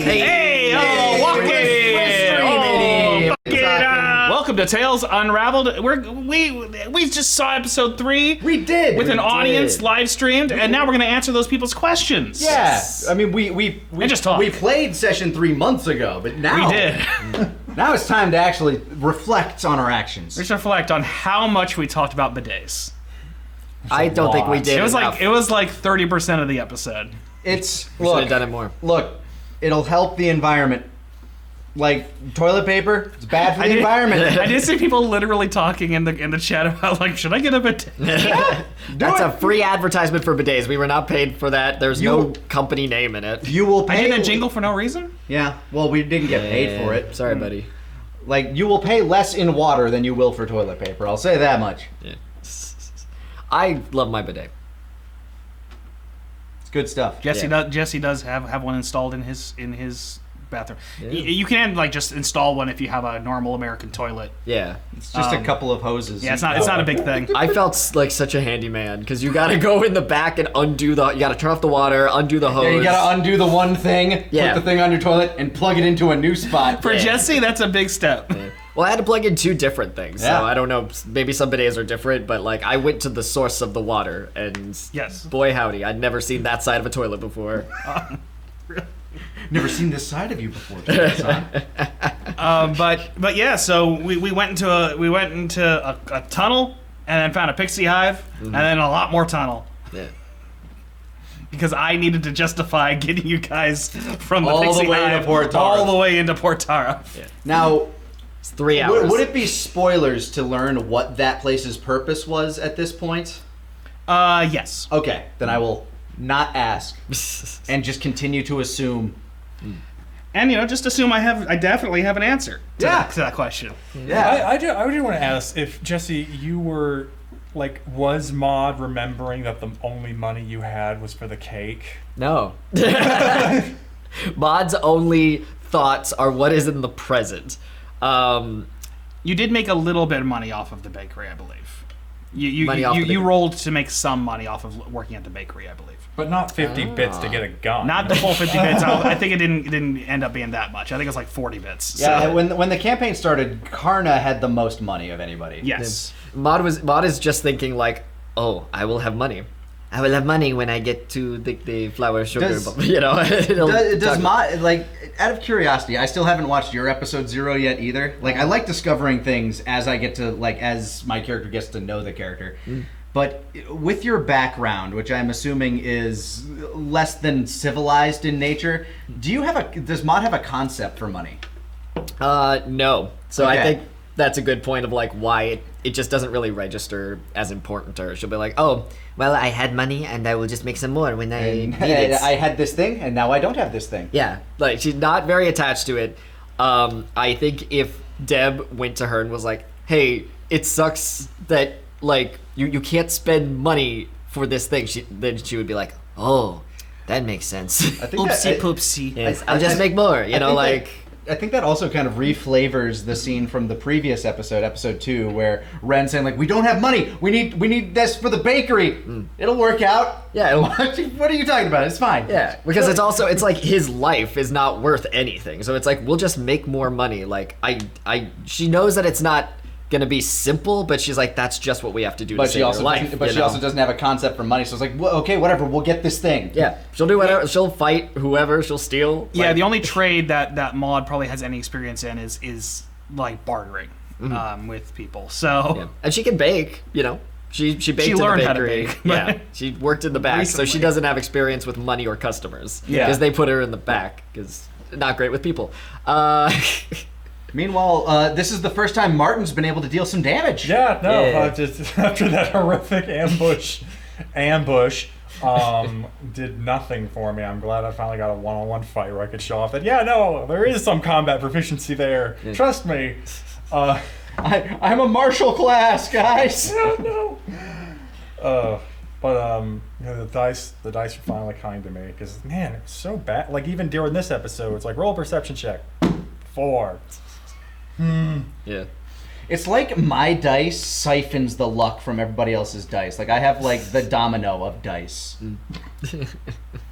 Hey, welcome to Tales Unraveled. We just saw episode 3. We did with an audience live streamed, and now we're gonna answer those people's questions. Yeah, I mean we just talk. We played session 3 months ago, but now we did. Now it's time to actually reflect on our actions. Let's reflect on how much we talked about bidets. I don't think we did. It was like 30% of the episode. It's we should have done it more. Look, it'll help the environment. Like toilet paper, it's bad for the environment. I did see people literally talking in the chat about like, should I get a bidet? That's a free advertisement for bidets. We were not paid for that. There's no company name in it. You will pay. I did a jingle for no reason. Yeah, well, we didn't get paid for it. Sorry, buddy. Like, you will pay less in water than you will for toilet paper. I'll say that much. Yeah. I love my bidet. It's good stuff. Jesse does have one installed in his bathroom. Yeah. You can like just install one if you have a normal American toilet. Yeah, it's just a couple of hoses. Yeah, it's not a big thing. I felt like such a handyman because you got to go in the back and you got to turn off the water, undo the hose. Yeah, you got to undo the one thing, put the thing on your toilet, and plug it into a new spot. For Jesse, that's a big step. Yeah. Well, I had to plug in 2 different things, so I don't know. Maybe some bidets are different, but like I went to the source of the water, and boy howdy, I'd never seen that side of a toilet before. Never seen this side of you before. But yeah, so we went into a tunnel and then found a pixie hive and then a lot more tunnel. Yeah. Because I needed to justify getting you guys from the all pixie the way hive to Port all the way into Port Tara. Yeah. Now, it's 3 hours. Would it be spoilers to learn what that place's purpose was at this point? Yes. Okay, then I will not ask and just continue to assume. And just assume I definitely have an answer to that question. Yeah, I do want to ask if Jesse, you were like, was Maud remembering that the only money you had was for the cake? No. Maud's only thoughts are what is in the present. You did make a little bit of money off of the bakery, I believe. You rolled to make some money off of working at the bakery, I believe. But not 50 bits to get a gun. Not the full 50 bits. I think it didn't end up being that much. I think it was like 40 bits. Yeah, so. when the campaign started, Karna had the most money of anybody. Yes. Maud is just thinking like, oh, I will have money. I will have money when I get to the flour sugar. Does Maud, like, out of curiosity, I still haven't watched your episode 0 yet either. Like, I like discovering things as I get to, like, as my character gets to know the character. But with your background, which I'm assuming is less than civilized in nature, does Maud have a concept for money? No. So I think that's a good point of like why it just doesn't really register as important to her. She'll be like, oh, well, I had money and I will just make some more when I need it. I had this thing and now I don't have this thing. Yeah, like she's not very attached to it. I think if Deb went to her and was like, hey, it sucks that like you can't spend money for this thing, then she would be like, oh, that makes sense. I think oopsie poopsie. Yes, I'll just make more, I think that also kind of reflavors the scene from the previous episode 2, where Ren's saying like, we don't have money, we need this for the bakery. It'll work out. Yeah. What are you talking about? It's fine. Yeah, because it's like his life is not worth anything. So it's like, we'll just make more money. Like she knows that it's not gonna be simple, but she's like, that's just what we have to do to save her life. But she also doesn't have a concept for money, so it's like, well, okay, whatever, we'll get this thing. Yeah, she'll do whatever. She'll fight whoever. She'll steal. Yeah, the only trade that Maud probably has any experience in is like bartering with people. So and she can bake. She baked in the bakery. How to bake. Yeah, she worked in the back, recently. So she doesn't have experience with money or customers. Yeah, because they put her in the back because not great with people. Meanwhile, this is the first time Martin's been able to deal some damage. Yeah, no, just after that horrific ambush, did nothing for me. I'm glad I finally got a one-on-one fight where I could show off that, there is some combat proficiency there. Yeah. Trust me. I'm a martial class, guys. No. The dice are finally kind to me, because, man, it's so bad. Like, even during this episode, it's like, roll a perception check. 4. Yeah. It's like my dice siphons the luck from everybody else's dice. Like, I have, like, the domino of dice.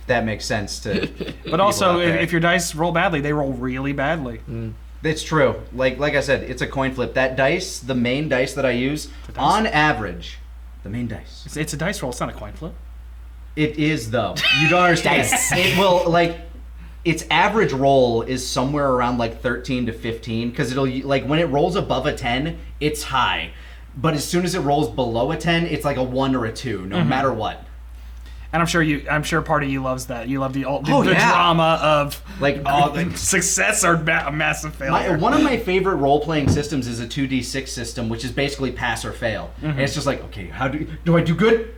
that makes sense to. But also, if your dice roll badly, they roll really badly. It's true. Like I said, it's a coin flip. That dice, the main dice that I use, on average, the main dice. It's a dice roll. It's not a coin flip. It is, though. You don't understand. It will, like, its average roll is somewhere around, like, 13 to 15, because it'll, like, when it rolls above a 10, it's high. But as soon as it rolls below a 10, it's like a 1 or a 2, no matter what. And I'm sure part of you loves that. You love the drama of like success or massive failure. One of my favorite role-playing systems is a 2d6 system, which is basically pass or fail. And it's just like, okay, how do I do good?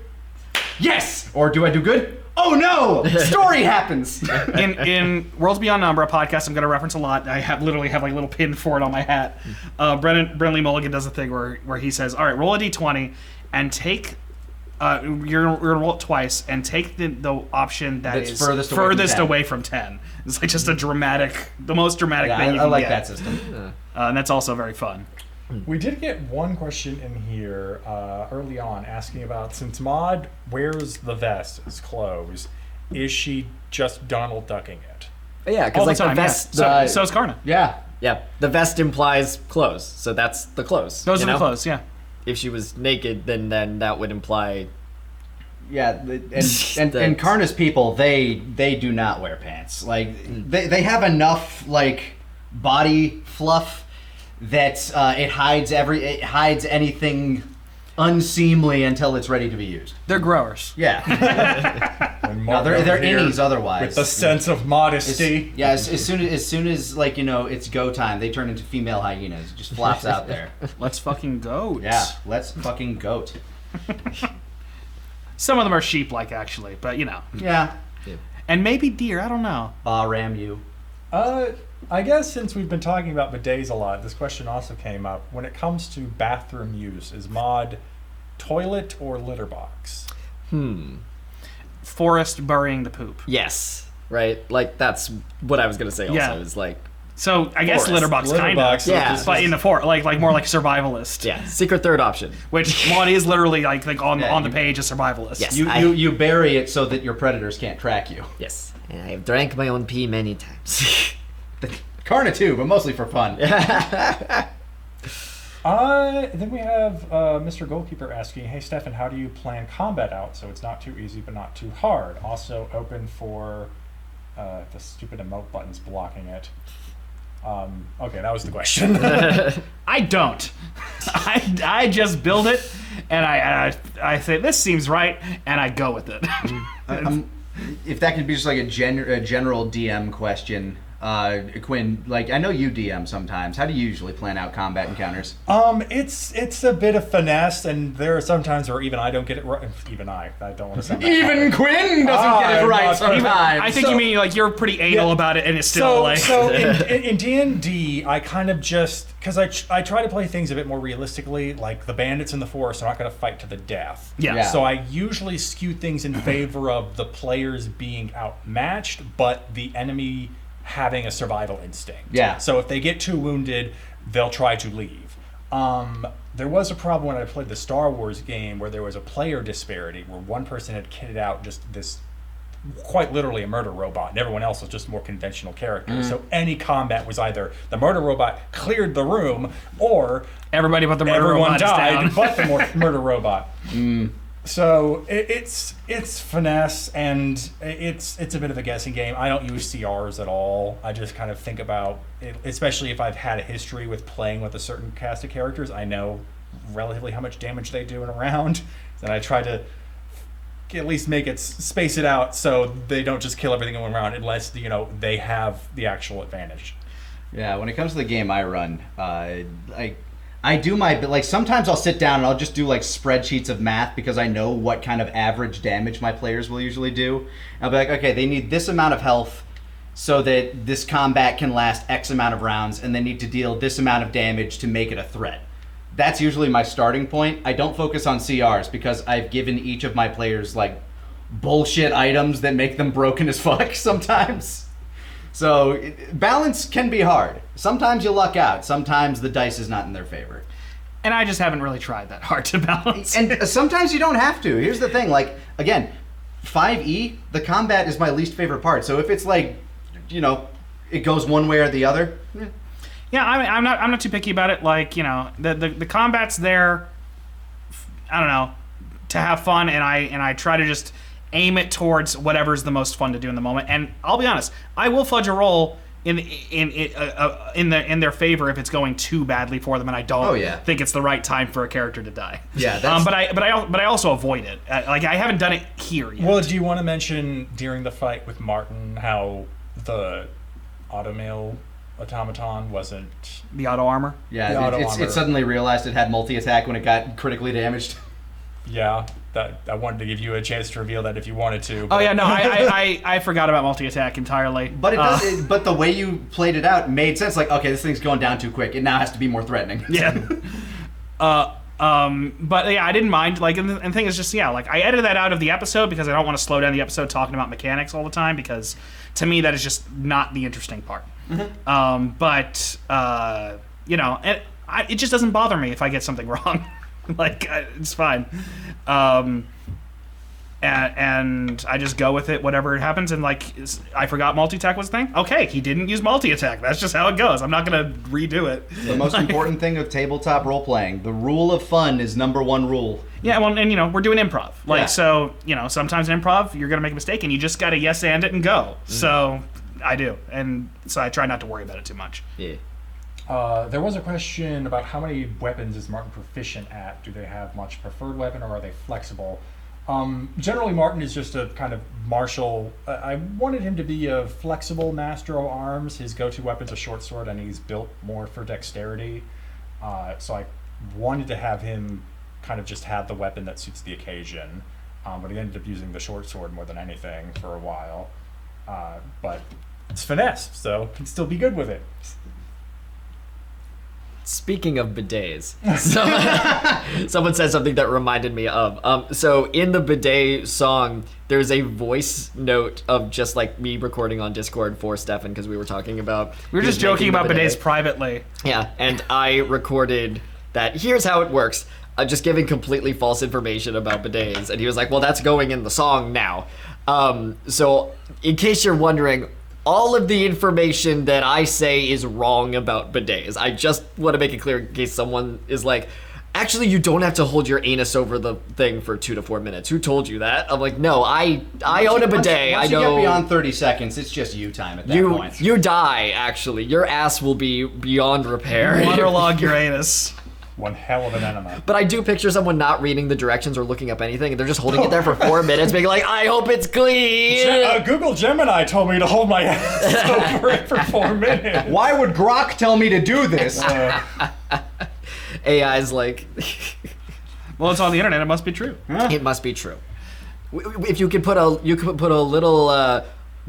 Yes! Or do I do good? Oh no! Story happens! In Worlds Beyond Number, a podcast I'm going to reference a lot, I literally have like a little pin for it on my hat. Brennan Lee Mulligan does a thing where he says, all right, roll a d20 and take... you're gonna roll it twice and take the option that's furthest away from 10. It's like just the most dramatic thing you can I like get. that system. And that's also very fun. We did get one question in here early on asking about, since Maud wears the vest as clothes, is she just Donald Ducking it? Yeah, because like the vest. Yeah. So is Karna. Yeah. Yeah, the vest implies clothes, so that's the clothes. Those are the clothes, yeah. If she was naked, then that would imply. Yeah, and Karna's people, they do not wear pants. Like they have enough like body fluff that it hides anything unseemly until it's ready to be used. They're growers. Yeah. No, they're innies otherwise. With the sense of modesty. As soon as like it's go time, they turn into female hyenas. It just flops out there. Let's fucking goat. Yeah, let's fucking goat. Some of them are sheep-like actually, but Yeah. And maybe deer. I don't know. Ram you. I guess since we've been talking about bidets a lot, this question also came up. When it comes to bathroom use, is Maud toilet or litter box? Forest burying the poop. Yes, right. Like that's what I was gonna say. Also, Yeah. is like. So I guess litter box kind of. Yeah. But in the forest, like more like survivalist. Yeah. Secret third option. Which Maud is literally like on the page a survivalist. Yes. You bury it so that your predators can't track you. Yes. And I have drank my own pee many times. Karna too, but mostly for fun. Then we have Mr. Goalkeeper asking, hey Stefan, how do you plan combat out so it's not too easy but not too hard? Also open for the stupid emote buttons blocking it. Okay, that was the question. I don't. I just build it, and I say this seems right, and I go with it. If that could be just like a general DM question, Quinn, like I know you DM sometimes. How do you usually plan out combat encounters? It's a bit of finesse, and there are some times where even I don't get it right. Even I don't want to sound even Quinn doesn't get it right sometimes. I think you mean like you're pretty anal about it, and it's still So in D&D, I kind of just because I try to play things a bit more realistically. Like the bandits in the forest are not going to fight to the death. Yeah. So I usually skew things in favor of the players being outmatched, but the enemy having a survival instinct. Yeah. So if they get too wounded, they'll try to leave. There was a problem when I played the Star Wars game where there was a player disparity where one person had kitted out just this quite literally a murder robot and everyone else was just more conventional characters. So any combat was either the murder robot cleared the room or everybody but the murder robot died is down. but the murder robot. So it's finesse and it's a bit of a guessing game. I don't use CRs at all. I just kind of think about it, especially if I've had a history with playing with a certain cast of characters. I know relatively how much damage they do in a round, and I try to at least space it out so they don't just kill everything in one round unless they have the actual advantage. Yeah, when it comes to the game I run, I do my, sometimes I'll sit down and I'll just do spreadsheets of math because I know what kind of average damage my players will usually do. I'll be like, okay, they need this amount of health so that this combat can last X amount of rounds, and they need to deal this amount of damage to make it a threat. That's usually my starting point. I don't focus on CRs because I've given each of my players bullshit items that make them broken as fuck sometimes. So balance can be hard. Sometimes you luck out. Sometimes the dice is not in their favor. And I just haven't really tried that hard to balance. And sometimes you don't have to. Here's the thing. Again, 5E, the combat is my least favorite part. So if it's like, it goes one way or the other. Yeah, I'm not too picky about it. Like, the combat's there. I don't know, to have fun, and I try to just aim it towards whatever's the most fun to do in the moment. And I'll be honest, I will fudge a roll in their favor if it's going too badly for them, and I don't think it's the right time for a character to die. Yeah, but I also avoid it. Like, I haven't done it here yet. Well, do you want to mention during the fight with Martin how the automail automaton wasn't the auto armor? Yeah, it suddenly realized it had multi-attack when it got critically damaged. Yeah, that I wanted to give you a chance to reveal that if you wanted to. Oh yeah, no, I forgot about multi-attack entirely. But it does. But the way you played it out made sense. Like, okay, this thing's going down too quick. It now has to be more threatening. Yeah. But yeah, I didn't mind. Like, and the thing is just, like, I edited that out of the episode because I don't want to slow down the episode talking about mechanics all the time, because to me that is just not the interesting part. Mm-hmm. It just doesn't bother me if I get something wrong. Like, it's fine. And I just go with it, whatever happens. And, like, I forgot multi-attack was the thing. Okay, he didn't use multi-attack. That's just how it goes. I'm not going to redo it. The most important thing of tabletop role-playing, the rule of fun is number one rule. Yeah, well, and, we're doing improv. Like, so, sometimes in improv, you're going to make a mistake, and you just got to yes and it and go. Mm-hmm. So, I do. And so I try not to worry about it too much. Yeah. There was a question about how many weapons is Martin proficient at? Do they have much preferred weapon, or are they flexible? Generally, Martin is just a kind of martial. I wanted him to be a flexible master of arms. His go-to weapon's a short sword, and he's built more for dexterity. So I wanted to have him kind of just have the weapon that suits the occasion. But he ended up using the short sword more than anything for a while. But it's finesse, so he'd still be good with it. Speaking of bidets, someone said something that reminded me of. So in the bidet song, there's a voice note of just like me recording on Discord for Stefan, because we were talking about... We were just joking about bidets privately. Yeah, and I recorded that. Here's how it works. Just giving completely false information about bidets. And he was like, well, that's going in the song now. So in case you're wondering... all of the information that I say is wrong about bidets. I just want to make it clear in case someone is like, actually, you don't have to hold your anus over the thing for 2 to 4 minutes. Who told you that? I'm like, no, I own a bidet. Once I know. You get beyond 30 seconds, it's just you time at that point. You die, actually. Your ass will be beyond repair. Waterlog your anus. One hell of an enema. But I do picture someone not reading the directions or looking up anything, and they're just holding it there for 4 minutes, being like, I hope it's clean. Google Gemini told me to hold my ass over it for 4 minutes. Why would Grok tell me to do this? AI's like... well, it's on the internet. It must be true. Huh? It must be true. If you could put a little...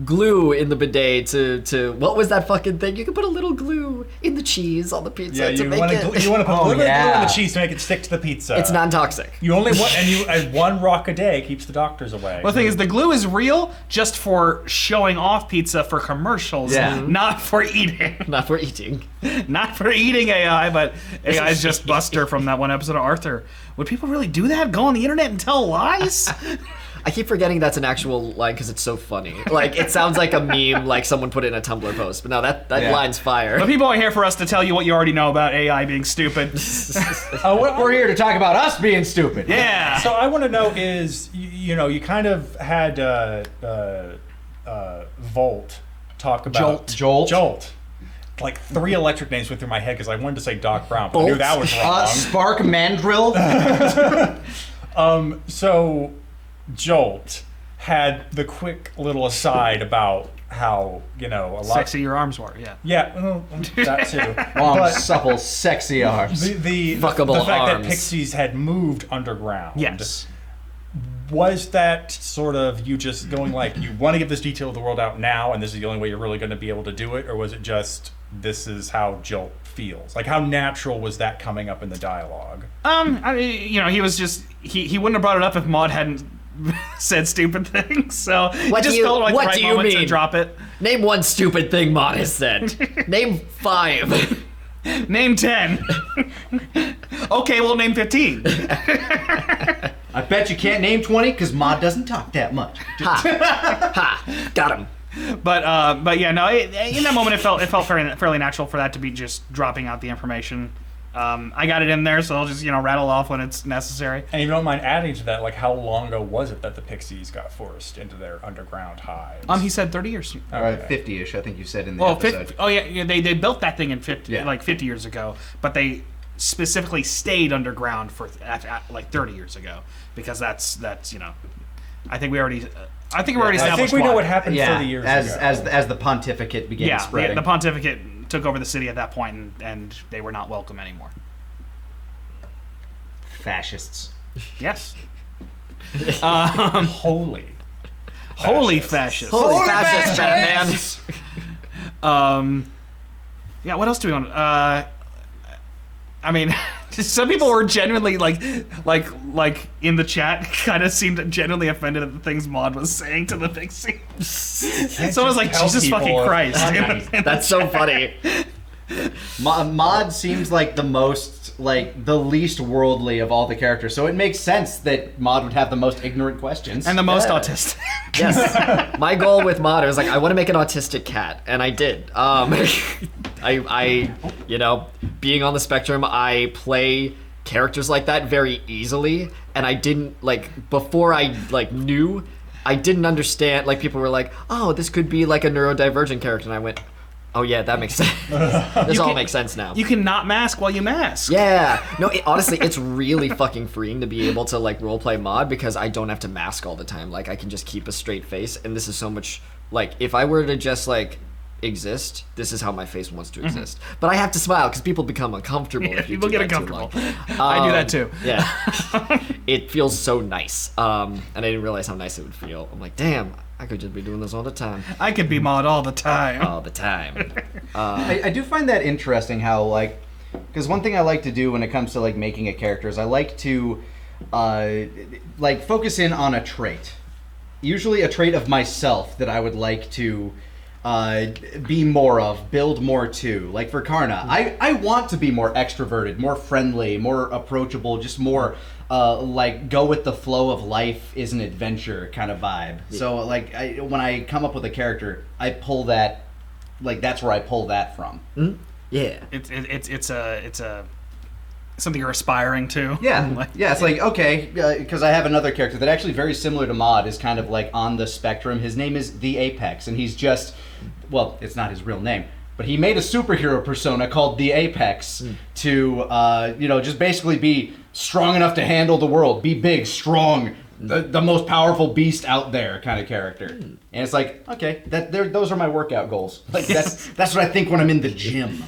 glue in the bidet to what was that fucking thing? You could put a little glue in the cheese on the pizza to make it. You want to put a little bit of glue in the cheese to make it stick to the pizza. It's non-toxic. You only want, and one rock a day keeps the doctors away. Well, the thing is, the glue is real just for showing off pizza for commercials, not for eating. Not for eating. Not for eating, AI, but AI is just Buster from that one episode of Arthur. Would people really do that? Go on the internet and tell lies? I keep forgetting that's an actual line because it's so funny. Like, it sounds like a meme, like someone put it in a Tumblr post. But no, that line's fire. But people aren't here for us to tell you what you already know about AI being stupid. We're here to talk about us being stupid. Yeah. So I want to know is, you kind of had Volt talk about... Jolt. Like 3 electric names went through my head because I wanted to say Doc Brown, but I knew that was wrong. Spark Mandrill. So Jolt had the quick little aside about how, a lot... Sexy your arms were, yeah. Yeah, that too. Long, supple, sexy arms. The fuckable fact arms. that Pixies had moved underground. Yes. Was that sort of you just going like, you want to give this detail of the world out now, and this is the only way you're really going to be able to do it? Or was it just, this is how Jolt feels? Like, how natural was that coming up in the dialogue? He was just, he wouldn't have brought it up if Maud hadn't said stupid things, so what just felt like the right moment to drop it. Name one stupid thing Maud has said. Name 5. Name 10. Okay, well, name 15. I bet you can't name 20 because Maud doesn't talk that much. Ha! Got him. But yeah, no. In that moment, it felt fairly natural for that to be just dropping out the information. I got it in there, so I'll just rattle off when it's necessary. And if you don't mind adding to that, like how long ago was it that the Pixies got forced into their underground hives? He said 30 years. Okay. 50-ish, I think you said in the episode. 50, they built that thing in 50 years ago, but they specifically stayed underground for like 30 years ago because that's I think we already established. I think we know why. what happened 30 years ago. As the pontificate began spreading. The pontificate took over the city at that point, and they were not welcome anymore. Fascists. Yes. Holy fascists. Holy fascists, Batman. Yeah, what else do we want? I mean, some people were genuinely like in the chat kind of seemed genuinely offended at the things Maud was saying to the Pixie. Someone's like, Jesus fucking Christ. That's so funny. Maud seems like the least worldly of all the characters, so it makes sense that Maud would have the most ignorant questions. And the most autistic. Yes. My goal with Maud was like, I want to make an autistic cat, and I did. I being on the spectrum, I play characters like that very easily, and I didn't, before I, knew, I didn't understand, people were like, oh, this could be like a neurodivergent character, and I went, oh yeah, that makes sense. This all makes sense now. You can not mask while you mask. Yeah. No, honestly, it's really fucking freeing to be able to roleplay Maud because I don't have to mask all the time. I can just keep a straight face, and this is so much if I were to just exist, this is how my face wants to exist. But I have to smile because people become uncomfortable. Yeah, if you people do get that too uncomfortable. long. I do that too. Yeah. It feels so nice. And I didn't realize how nice it would feel. I'm like, damn, I could just be doing this all the time. I could be Maud all the time. All the time. I do find that interesting how because one thing I like to do when it comes to making a character is I like to focus in on a trait. Usually a trait of myself that I would like to be more of, build more to. Like for Karna, I want to be more extroverted, more friendly, more approachable, just more go with the flow of life is an adventure kind of vibe. Yeah. So when I come up with a character, I pull that, that's where I pull that from. Mm-hmm. Yeah. It's a something you're aspiring to. Yeah. Yeah, it's okay, because I have another character that actually very similar to Maud is kind of on the spectrum. His name is The Apex, and he's just, well, it's not his real name, but he made a superhero persona called The Apex to, just basically be strong enough to handle the world, be big, strong, the most powerful beast out there kind of character. And it's okay, those are my workout goals. That's what I think when I'm in the gym.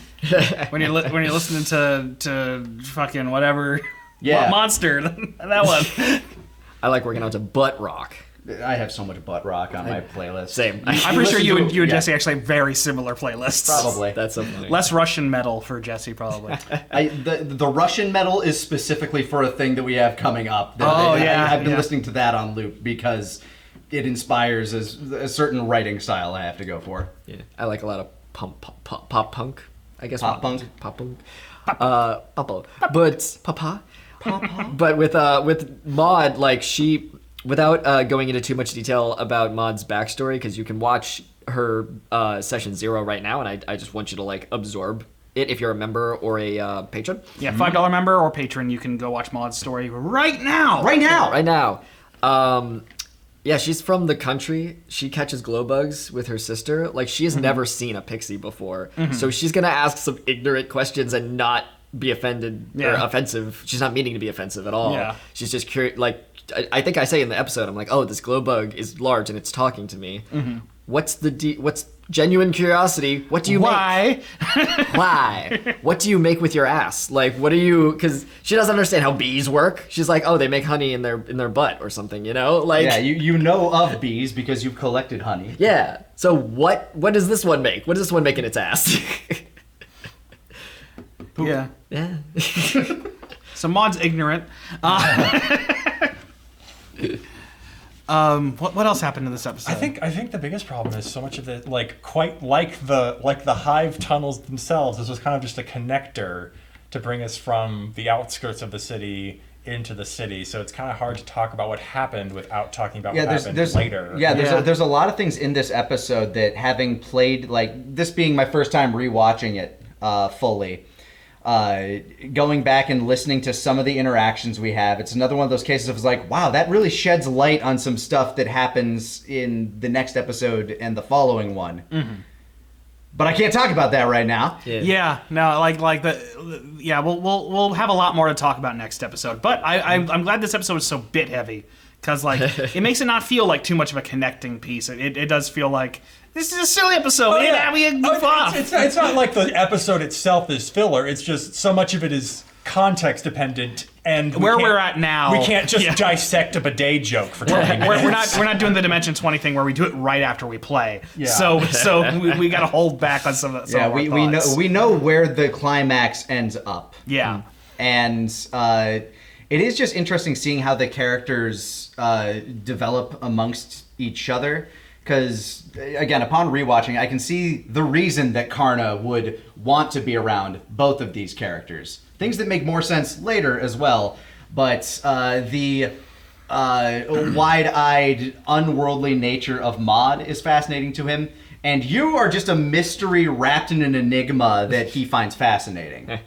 when you're listening to fucking whatever monster that one. I like working out to butt rock. I have so much butt rock on my playlist. Same. I'm pretty sure you and Jesse actually have very similar playlists. Probably. That's so funny. Less Russian metal for Jesse, probably. The Russian metal is specifically for a thing that we have coming up. I've been listening to that on loop because it inspires a certain writing style I have to go for. Yeah, I like a lot of pop punk. I guess pop punk. But with Maud, she, without going into too much detail about Maud's backstory, because you can watch her session 0 right now, and I just want you to absorb it if you're a member or a patron. Yeah, $5 member or patron, you can go watch Maud's story right now. Right now. Yeah, she's from the country. She catches glow bugs with her sister. She has never seen a pixie before. So she's going to ask some ignorant questions and not be offended or offensive. She's not meaning to be offensive at all. Yeah. She's just curious. I think I say in the episode, I'm like, oh, this glow bug is large and it's talking to me. What's genuine curiosity? What do you make? Why? What do you make with your ass? What do you? Because she doesn't understand how bees work. She's like, oh, they make honey in their butt or something, Yeah, you know of bees because you've collected honey. Yeah. So what does this one make? What does this one make in its ass? Yeah. Yeah. So Maud's ignorant. What else happened in this episode? I think the biggest problem is so much of it, quite like the hive tunnels themselves. This was kind of just a connector to bring us from the outskirts of the city into the city, so it's kind of hard to talk about what happened without talking about what happened later. There's a lot of things in this episode that, having played, like this being my first time rewatching it fully, going back and listening to some of the interactions we have, it's another one of those cases of like, wow, that really sheds light on some stuff that happens in the next episode and the following one. Mm-hmm. But I can't talk about that right now. Yeah, no, we'll have a lot more to talk about next episode. But I'm glad this episode is so bit heavy, because like it makes it not feel like too much of a connecting piece. It does feel like this is a silly episode. It's not like the episode itself is filler. It's just so much of it is context dependent, and we're at now, we can't just dissect a bidet joke for 20 minutes. We're not doing the Dimension 20 thing where we do it right after we play. Yeah. So we got to hold back on some of our thoughts. we know where the climax ends up. Yeah, and it is just interesting seeing how the characters develop amongst each other. Because, again, upon rewatching, I can see the reason that Karna would want to be around both of these characters. Things that make more sense later as well. But the wide-eyed, unworldly nature of Maud is fascinating to him. And you are just a mystery wrapped in an enigma that he finds fascinating.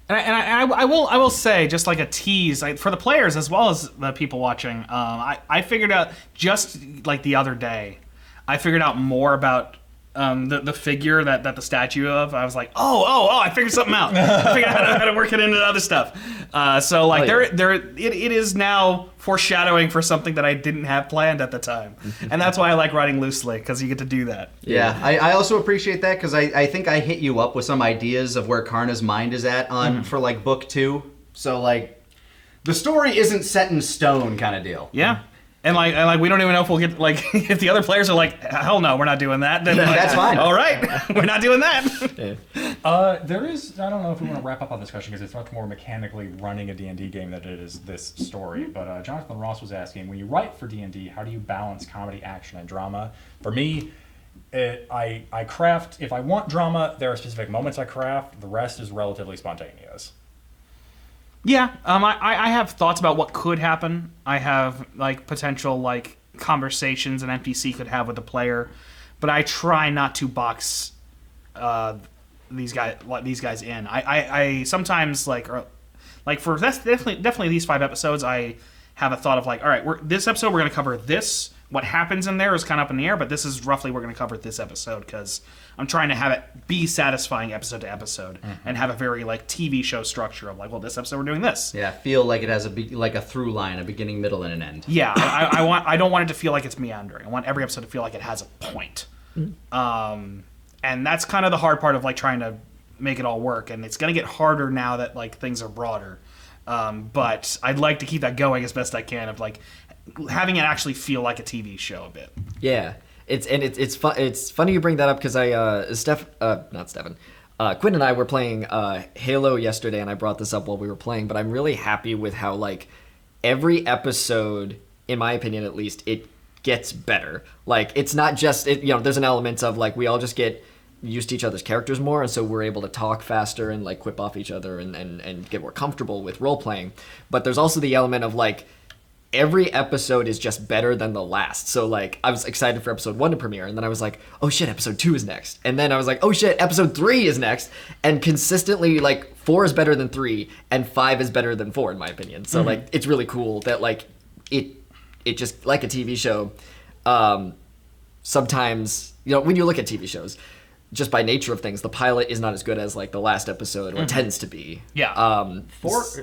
And I will say, just like a tease for the players as well as the people watching, I figured out just like the other day, I figured out more about the figure that the statue of. I was like, I figured something out. I figured out how to work it into other stuff. It is now foreshadowing for something that I didn't have planned at the time, and that's why I like writing loosely, because you get to do that. Yeah, I also appreciate that, because I think I hit you up with some ideas of where Karna's mind is at for like book 2. So like, the story isn't set in stone kind of deal. Yeah. And like we don't even know if we'll get, like, if the other players are like, hell no, we're not doing that. Then that's fine. All right, we're not doing that. There is, I don't know if we want to wrap up on this question, because it's much more mechanically running a D&D game than it is this story. But Jonathan Ross was asking, when you write for D&D, how do you balance comedy, action, and drama? For me, I craft, if I want drama, there are specific moments I craft. The rest is relatively spontaneous. Yeah, I have thoughts about what could happen. I have like potential like conversations an NPC could have with the player, but I try not to box these guys in. I sometimes like for that's definitely these 5 episodes, I have a thought of like, all right, this episode we're going to cover this. What happens in there is kind of up in the air, but this is roughly we're going to cover this episode, because I'm trying to have it be satisfying episode to episode and have a very like TV show structure of like, well, this episode we're doing this. Yeah, feel like it has a through line, a beginning, middle, and an end. Yeah, I don't want it to feel like it's meandering. I want every episode to feel like it has a point. And that's kind of the hard part of like trying to make it all work, and it's going to get harder now that like things are broader. But I'd like to keep that going as best I can, of like having it actually feel like a TV show a bit. Yeah, it's funny you bring that up, because Quinn and I were playing Halo yesterday, and I brought this up while we were playing. But I'm really happy with how like every episode, in my opinion at least, it gets better. Like it's not just there's an element of like we all just get used to each other's characters more, and so we're able to talk faster and like quip off each other and get more comfortable with role playing. But there's also the element of like every episode is just better than the last. So like I was excited for episode 1 to premiere, and then I was like, oh shit, episode 2 is next, and then I was like, oh shit, episode 3 is next, and consistently like 4 is better than 3 and 5 is better than 4 in my opinion. So like it's really cool that like it just like a TV show. Sometimes when you look at TV shows, just by nature of things, the pilot is not as good as like the last episode, or tends to be. Yeah.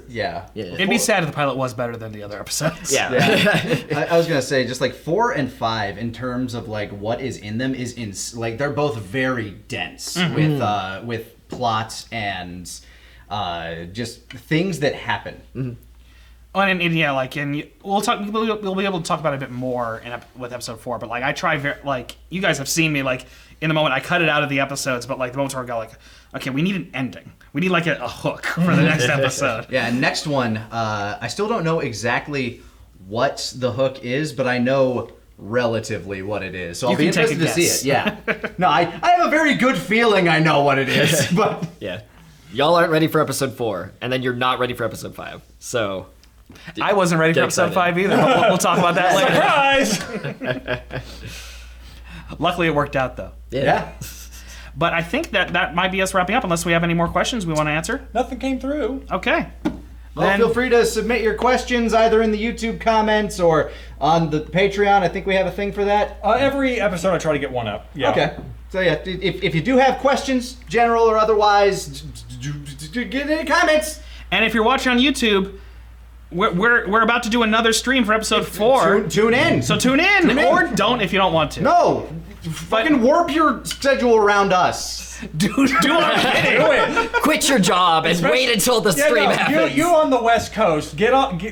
Yeah. It'd be sad if the pilot was better than the other episodes. Yeah. I was gonna say, just like 4 and 5, in terms of like what is in them, like they're both very dense with plots and just things that happen. And we'll be able to talk about it a bit more with episode 4. But like I try like you guys have seen me like in the moment I cut it out of the episodes, but like the moments where I go like, okay, we need an ending. We need like a hook for the next episode. Yeah, next one. I still don't know exactly what the hook is, but I know relatively what it is. So I'll be interested to see it. Yeah. No, I have a very good feeling I know what it is, but yeah. y'all aren't ready for episode 4, and then you're not ready for episode 5. So I wasn't ready for Get episode excited. 5 either. We'll talk about that later. Surprise! Luckily, it worked out though. Yeah. But I think that might be us wrapping up, unless we have any more questions we want to answer. Nothing came through. Okay. Well, Then- feel free to submit your questions either in the YouTube comments or on the Patreon. I think we have a thing for that. Every episode I try to get one up. Yeah. Okay. So yeah, if you do have questions, general or otherwise, get any comments. And if you're watching on YouTube, we're about to do another stream for episode 4. Tune in. So tune in, or don't if you don't want to. No. Fucking warp your schedule around us. Do our bidding. Do it. quit your job and wait until the Yeah, stream no, happens. you on the West Coast,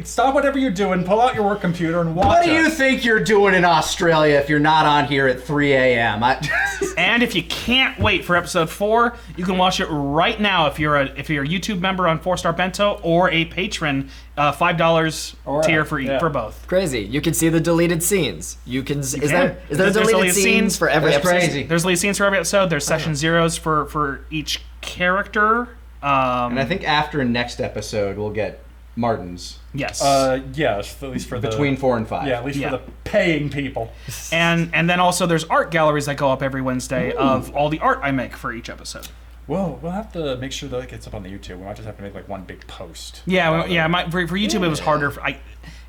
stop whatever you're doing, pull out your work computer and watch What do you us. think you're doing in Australia if you're not on here at 3 a.m.? And if you can't wait for episode 4, you can watch it right now if you're a YouTube member on 4-Star Bento or a patron, $5 Or, tier for yeah. for both. Crazy. You can see the deleted scenes. Is there There's deleted deleted scenes scenes. for every That's episode? crazy. There's lead scenes for every episode. There's session zeros for each character. And I think after next episode, we'll get Martin's. Yes. Yes, at least for Between 4 and 5. Yeah, at least Yeah. for the paying people. and then also there's art galleries that go up every Wednesday of all the art I make for each episode. Whoa, we'll have to make sure that it gets up on the YouTube. We might just have to make like one big post. Yeah, for YouTube it was harder.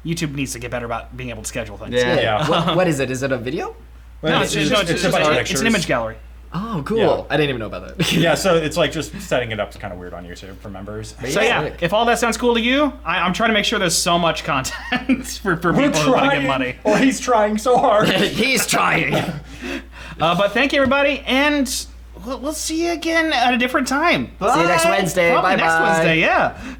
YouTube needs to get better about being able to schedule things. Yeah. Yeah. What is it? Is it a video? No, It's it's a bunch of an pictures. image gallery. Oh, cool. Yeah. I didn't even know about that. Yeah, so it's like just setting it up is kind of weird on YouTube for members. So yeah, Sick. if all that sounds cool to you, I'm trying to make sure there's so much content for people who want to get money. Or he's trying so hard. He's trying. But thank you everybody, and we'll see you again at a different time. See you next Wednesday. Probably Bye-bye. next Wednesday, yeah.